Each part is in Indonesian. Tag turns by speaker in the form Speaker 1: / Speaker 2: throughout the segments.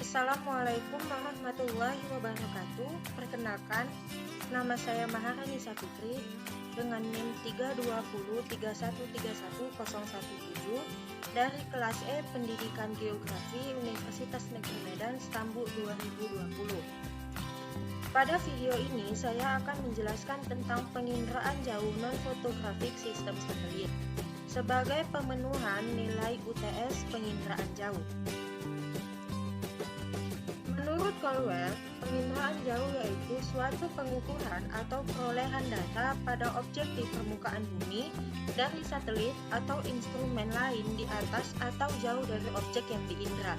Speaker 1: Assalamualaikum warahmatullahi wabarakatuh. Perkenalkan, nama saya Maharani Sapitri dengan NIM 32031310117 dari kelas E Pendidikan Geografi Universitas Negeri Medan Stambul 2020. Pada video ini saya akan menjelaskan tentang penginderaan jauh non-fotografik sistem satelit sebagai pemenuhan nilai UTS penginderaan jauh. Menurut Colwell, penginderaan jauh yaitu suatu pengukuran atau perolehan data pada objek di permukaan bumi dari satelit atau instrumen lain di atas atau jauh dari objek yang diindra.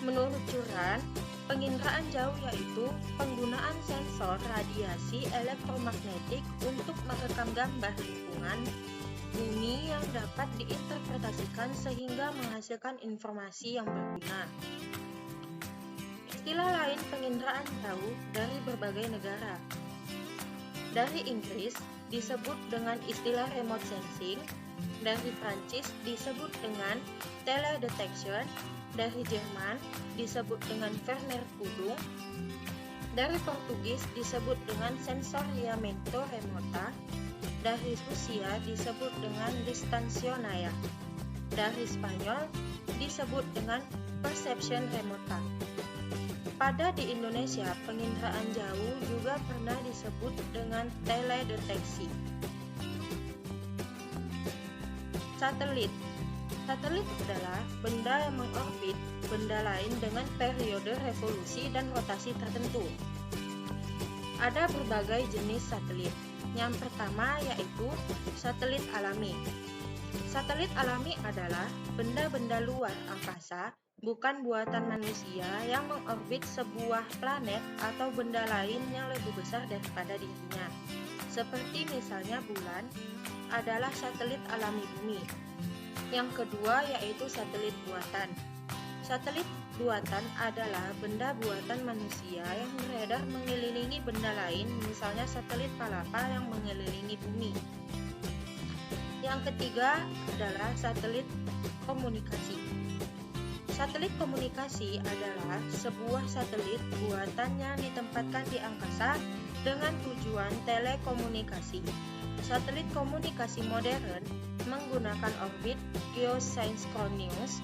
Speaker 1: Menurut Curran, penginderaan jauh yaitu penggunaan sensor radiasi elektromagnetik untuk merekam gambar lingkungan bumi yang dapat diinterpretasikan sehingga menghasilkan informasi yang berguna. Istilah lain penginderaan jauh dari berbagai negara. Dari Inggris disebut dengan istilah remote sensing, dari Prancis disebut dengan teledetection, dari Jerman disebut dengan Verneerkundung, dari Portugis disebut dengan sensoriamento remota, dari Rusia disebut dengan distancionaya, dari Spanyol disebut dengan perception remota. Pada di Indonesia, penginderaan jauh juga pernah disebut dengan teledeteksi. Satelit. Satelit adalah benda yang mengorbit benda lain dengan periode revolusi dan rotasi tertentu. Ada berbagai jenis satelit. Yang pertama yaitu satelit alami. Satelit alami adalah benda-benda luar angkasa bukan buatan manusia yang mengorbit sebuah planet atau benda lain yang lebih besar daripada dirinya. Seperti misalnya bulan adalah satelit alami bumi. Yang kedua yaitu satelit buatan. Satelit buatan adalah benda buatan manusia yang beredar mengelilingi benda lain, misalnya satelit Palapa yang mengelilingi bumi. Yang ketiga adalah satelit komunikasi. Satelit komunikasi adalah sebuah satelit buatan yang ditempatkan di angkasa dengan tujuan telekomunikasi. Satelit komunikasi modern menggunakan orbit geosynchronous,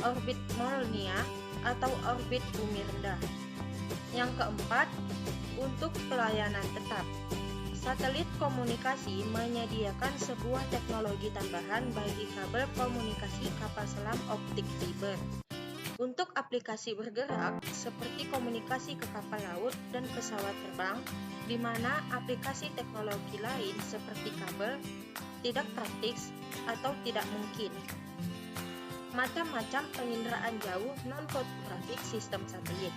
Speaker 1: orbit Molniya, atau orbit bumi rendah. Yang keempat, untuk pelayanan tetap. Satelit komunikasi menyediakan sebuah teknologi tambahan bagi kabel komunikasi kapal selam optik fiber. Untuk aplikasi bergerak seperti komunikasi ke kapal laut dan pesawat terbang, di mana aplikasi teknologi lain seperti kabel tidak praktis atau tidak mungkin. Macam-macam penginderaan jauh non-fotografik sistem satelit.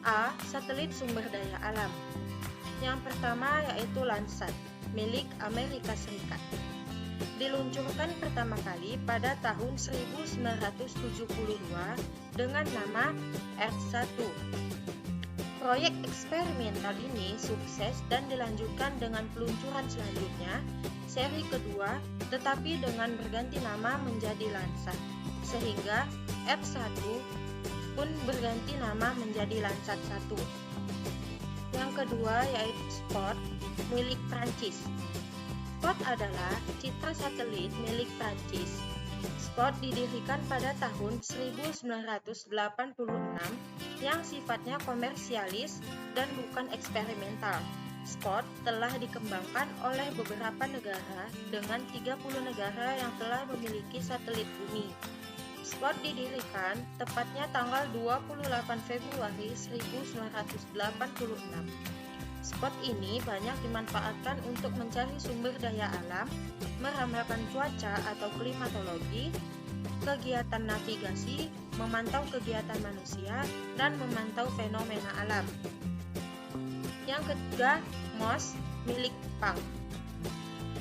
Speaker 1: A. Satelit sumber daya alam. Yang pertama yaitu Landsat, milik Amerika Serikat. Diluncurkan pertama kali pada tahun 1972 dengan nama Earth-1. Proyek eksperimental ini sukses dan dilanjutkan dengan peluncuran selanjutnya, seri kedua, tetapi dengan berganti nama menjadi Landsat, sehingga F1 pun berganti nama menjadi Landsat 1. Yang kedua yaitu Spot, milik Prancis. Spot adalah citra satelit milik Prancis. Spot didirikan pada tahun 1986 yang sifatnya komersialis dan bukan eksperimental. Spot telah dikembangkan oleh beberapa negara dengan 30 negara yang telah memiliki satelit bumi. Spot didirikan tepatnya tanggal 28 Februari 1986. Spot ini banyak dimanfaatkan untuk mencari sumber daya alam, meramalkan cuaca atau klimatologi, kegiatan navigasi, memantau kegiatan manusia, dan memantau fenomena alam. Yang ketiga, MOS, milik Jepang.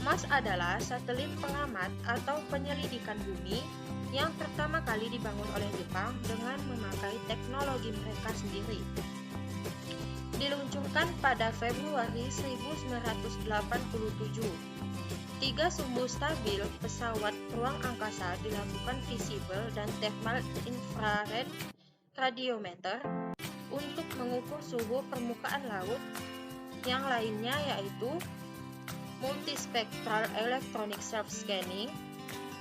Speaker 1: MOS adalah satelit pengamat atau penyelidikan bumi yang pertama kali dibangun oleh Jepang dengan memakai teknologi mereka sendiri. Diluncurkan pada Februari 1987. 3 sumbu stabil pesawat ruang angkasa dilakukan visible dan thermal infrared radiometer untuk mengukur suhu permukaan laut. Yang lainnya yaitu multispectral electronic surface scanning,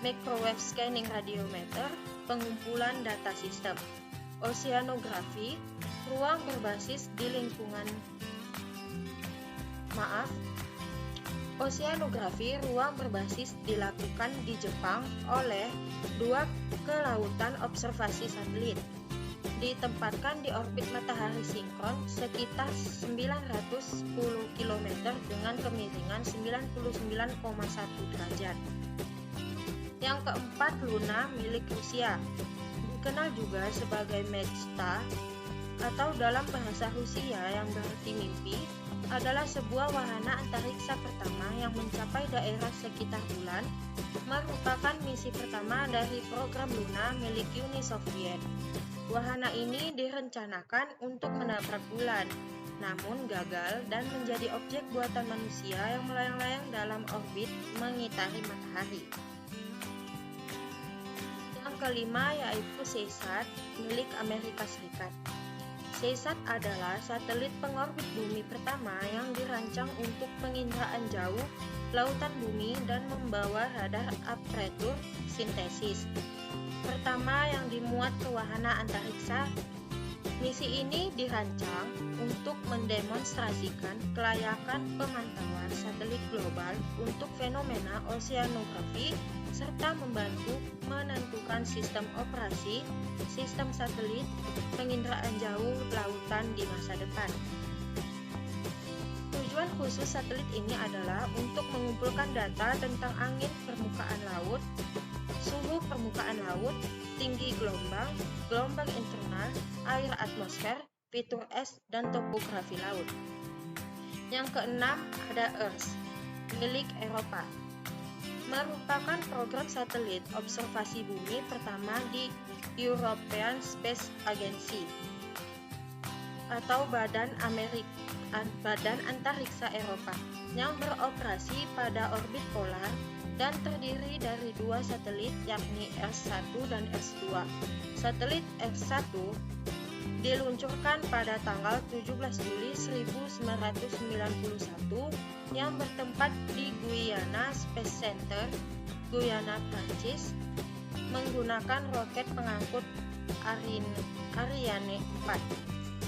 Speaker 1: microwave scanning radiometer, pengumpulan data sistem, oceanografi, ruang berbasis di lingkungan. Oceanografi ruang berbasis dilakukan di Jepang oleh 2 kelautan observasi satelit. Ditempatkan di orbit matahari sinkron sekitar 910 km dengan kemiringan 99,1 derajat. Yang keempat, Luna milik Rusia, dikenal juga sebagai Mechta atau dalam bahasa Rusia yang berarti mimpi, adalah sebuah wahana antariksa pertama yang mencapai daerah sekitar bulan, merupakan misi pertama dari program Luna milik Uni Soviet. Wahana ini direncanakan untuk menabrak bulan, namun gagal dan menjadi objek buatan manusia yang melayang-layang dalam orbit mengitari matahari. Yang kelima yaitu SEASAT milik Amerika Serikat. SEASAT adalah satelit pengorbit bumi pertama yang dirancang untuk penginderaan jauh lautan bumi dan membawa radar aperture sintesis pertama yang dimuat ke wahana antariksa. Misi ini dirancang untuk mendemonstrasikan kelayakan pemantauan satelit global untuk fenomena oceanografi serta membantu menentukan sistem operasi sistem satelit penginderaan jauh lautan di masa depan. Tujuan khusus satelit ini adalah untuk mengumpulkan data tentang angin permukaan laut, suhu permukaan laut, tinggi gelombang, gelombang internal, air atmosfer, fitur es, dan topografi laut. Yang keenam ada EARTH, milik Eropa. Merupakan program satelit observasi bumi pertama di European Space Agency atau Badan Antariksa Eropa yang beroperasi pada orbit polar dan terdiri dari 2 satelit yakni EARTH-1 dan EARTH-2. Satelit EARTH-1 diluncurkan pada tanggal 17 Juli 1991 yang bertempat di Guyana Space Center, Guyana, Prancis, menggunakan roket pengangkut Ariane 4.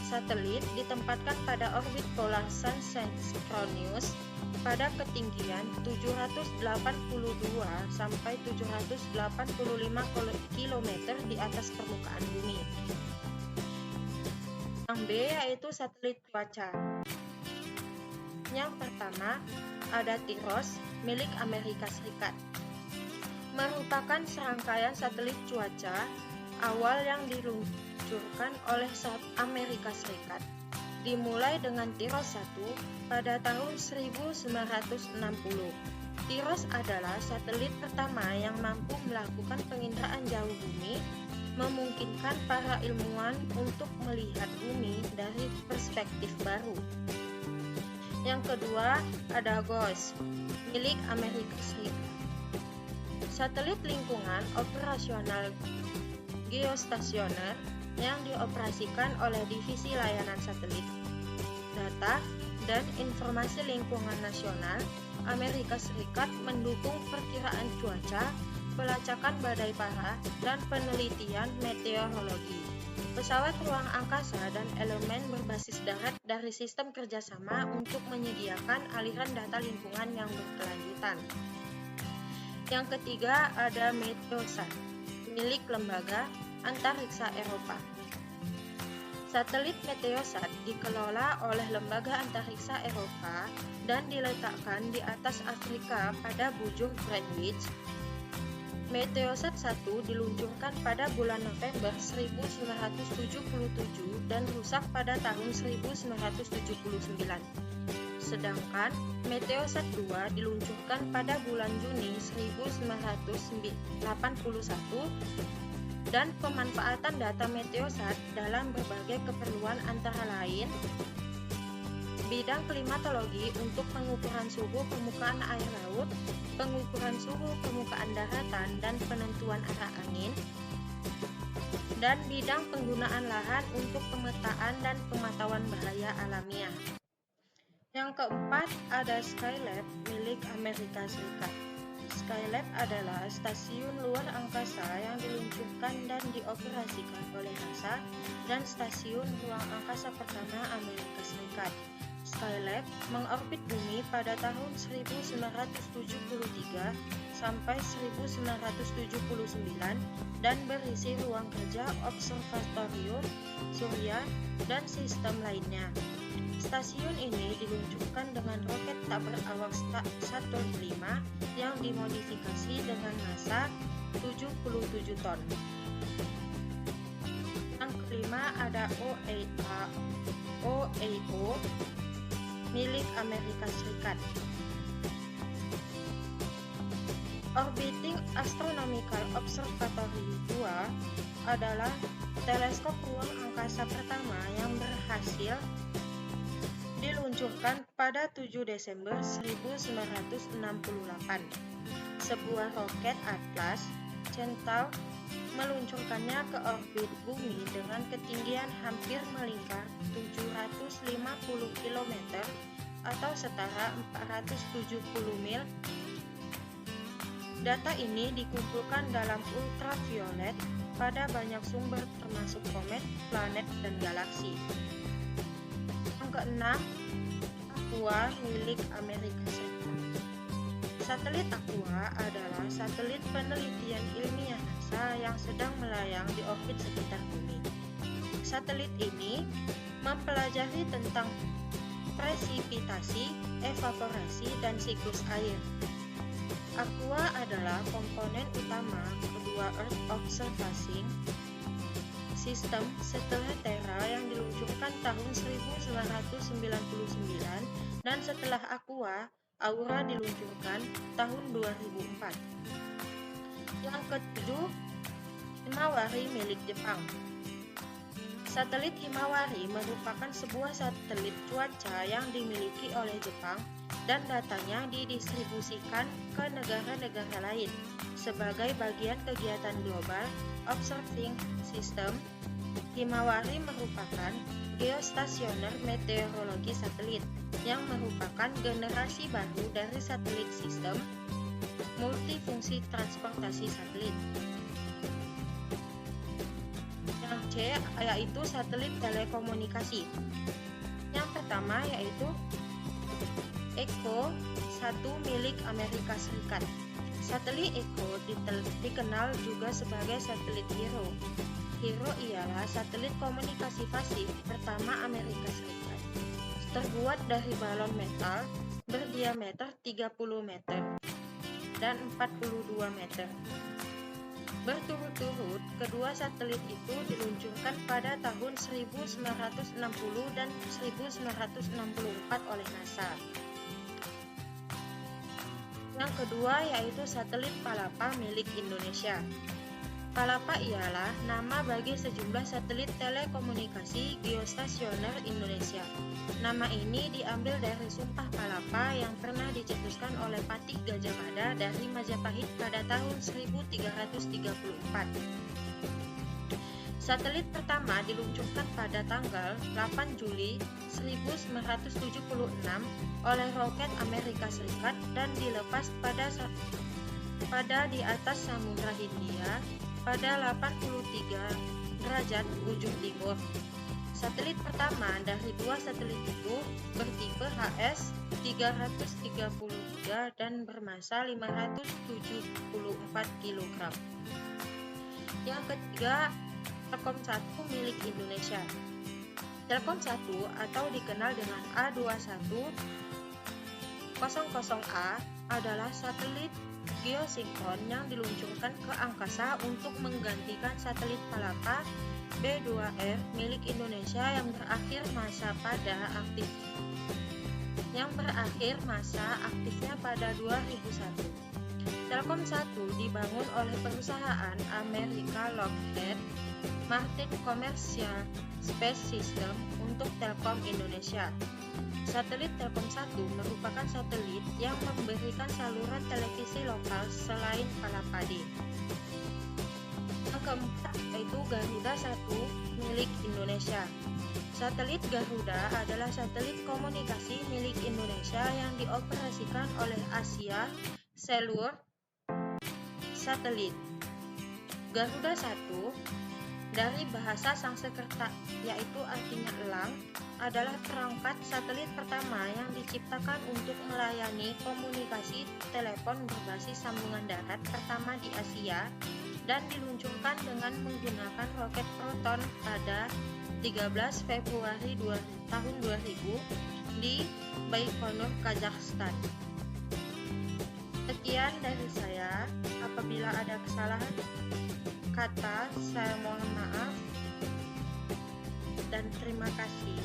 Speaker 1: Satelit ditempatkan pada orbit polar Sun Synchronous pada ketinggian 782 sampai 785 km di atas permukaan bumi. Yang B yaitu satelit cuaca. Yang pertama ada TIROS milik Amerika Serikat. Merupakan serangkaian satelit cuaca awal yang diluncurkan oleh Amerika Serikat. Dimulai dengan TIROS 1 pada tahun 1960. TIROS adalah satelit pertama yang mampu melakukan penginderaan jauh bumi, memungkinkan para ilmuwan untuk melihat bumi dari perspektif baru. Yang kedua ada GOES, milik Amerika Serikat. Satelit lingkungan operasional geostasioner yang dioperasikan oleh Divisi Layanan Satelit, Data, dan Informasi Lingkungan Nasional Amerika Serikat mendukung perkiraan cuaca, pelacakan badai parah, dan penelitian meteorologi. Pesawat ruang angkasa dan elemen berbasis darat dari sistem kerjasama untuk menyediakan aliran data lingkungan yang berkelanjutan. Yang ketiga ada Meteosat, milik Lembaga Antariksa Eropa. Satelit Meteosat dikelola oleh Lembaga Antariksa Eropa dan diletakkan di atas Afrika pada bujur Greenwich. Meteosat 1 diluncurkan pada bulan November 1977 dan rusak pada tahun 1979. Sedangkan Meteosat 2 diluncurkan pada bulan Juni 1981 dan pemanfaatan data Meteosat dalam berbagai keperluan antara lain Bidang klimatologi untuk pengukuran suhu permukaan air laut, pengukuran suhu permukaan daratan dan penentuan arah angin, dan bidang penggunaan lahan untuk pemetaan dan pemantauan bahaya alamiah. Yang keempat, ada Skylab milik Amerika Serikat. Skylab adalah stasiun luar angkasa yang diluncurkan dan dioperasikan oleh NASA dan stasiun ruang angkasa pertama Amerika Serikat. Skylab mengorbit bumi pada tahun 1973 sampai 1979 dan berisi ruang kerja, observatorium, surya, dan sistem lainnya. Stasiun ini diluncurkan dengan roket tak berawak Saturn V yang dimodifikasi dengan massa 77 ton. Yang kelima ada OAO milik Amerika Serikat. Orbiting Astronomical Observatory 2 adalah teleskop ruang angkasa pertama yang berhasil diluncurkan pada 7 Desember 1968. Sebuah roket Atlas Centaur meluncurkannya ke orbit bumi dengan ketinggian hampir melingkar 750 km atau setara 470 mil. Data ini dikumpulkan dalam ultraviolet pada banyak sumber termasuk komet, planet, dan galaksi. Yang keenam, Aqua milik Amerika Serikat. Satelit Aqua adalah satelit penelitian ilmiah NASA yang sedang melayang di orbit sekitar bumi. Satelit ini mempelajari tentang presipitasi, evaporasi, dan siklus air. Aqua adalah komponen utama kedua Earth Observing System setelah Terra yang diluncurkan tahun 1999 dan setelah Aqua, Aura diluncurkan tahun 2004. Yang ketujuh, Himawari milik Jepang. Satelit Himawari merupakan sebuah satelit cuaca yang dimiliki oleh Jepang dan datanya didistribusikan ke negara-negara lain sebagai bagian kegiatan global observing system. Himawari merupakan geostasioner meteorologi satelit yang merupakan generasi baru dari satelit sistem multifungsi transportasi satelit. Yang C yaitu satelit telekomunikasi. Yang pertama yaitu Echo 1 milik Amerika Serikat. Satelit Echo dikenal juga sebagai satelit Hero. Hero ialah satelit komunikasi pasif pertama Amerika Serikat. Terbuat dari balon metal berdiameter 30 meter dan 42 meter. Berturut-turut, kedua satelit itu diluncurkan pada tahun 1960 dan 1964 oleh NASA. Yang kedua yaitu satelit Palapa milik Indonesia. Palapa ialah nama bagi sejumlah satelit telekomunikasi geostasioner Indonesia. Nama ini diambil dari Sumpah Palapa yang pernah dicetuskan oleh Patih Gajah Mada dari Majapahit pada tahun 1334. Satelit pertama diluncurkan pada tanggal 8 Juli 1976 oleh roket Amerika Serikat dan dilepas pada di atas Samudra Hindia pada 83 derajat ujung timur. Satelit pertama dari dua satelit itu bertipe HS-333 dan bermasa 574 kg. Yang ketiga, Telkom 1 milik Indonesia. Telkom 1 atau dikenal dengan A2100A adalah satelit geosinkron yang diluncurkan ke angkasa untuk menggantikan satelit Palapa B2R milik Indonesia yang berakhir masa aktifnya pada 2001. Telkom 1 dibangun oleh perusahaan Amerika Lockheed Martin Commercial Space System untuk Telkom Indonesia. Satelit Telkom 1 merupakan satelit yang memberikan saluran televisi lokal selain Palapade. Yang keempat yaitu Garuda 1 milik Indonesia. Satelit Garuda adalah satelit komunikasi milik Indonesia yang dioperasikan oleh Asia Cellular Satelit. Garuda 1 dari bahasa Sanskerta yaitu artinya elang, adalah perangkat satelit pertama yang diciptakan untuk melayani komunikasi telepon berbasis sambungan darat pertama di Asia dan diluncurkan dengan menggunakan roket Proton pada 13 Februari tahun 2000 di Baikonur, Kazakhstan. Sekian dari saya. Apabila ada kesalahan kata, saya mohon maaf dan terima kasih.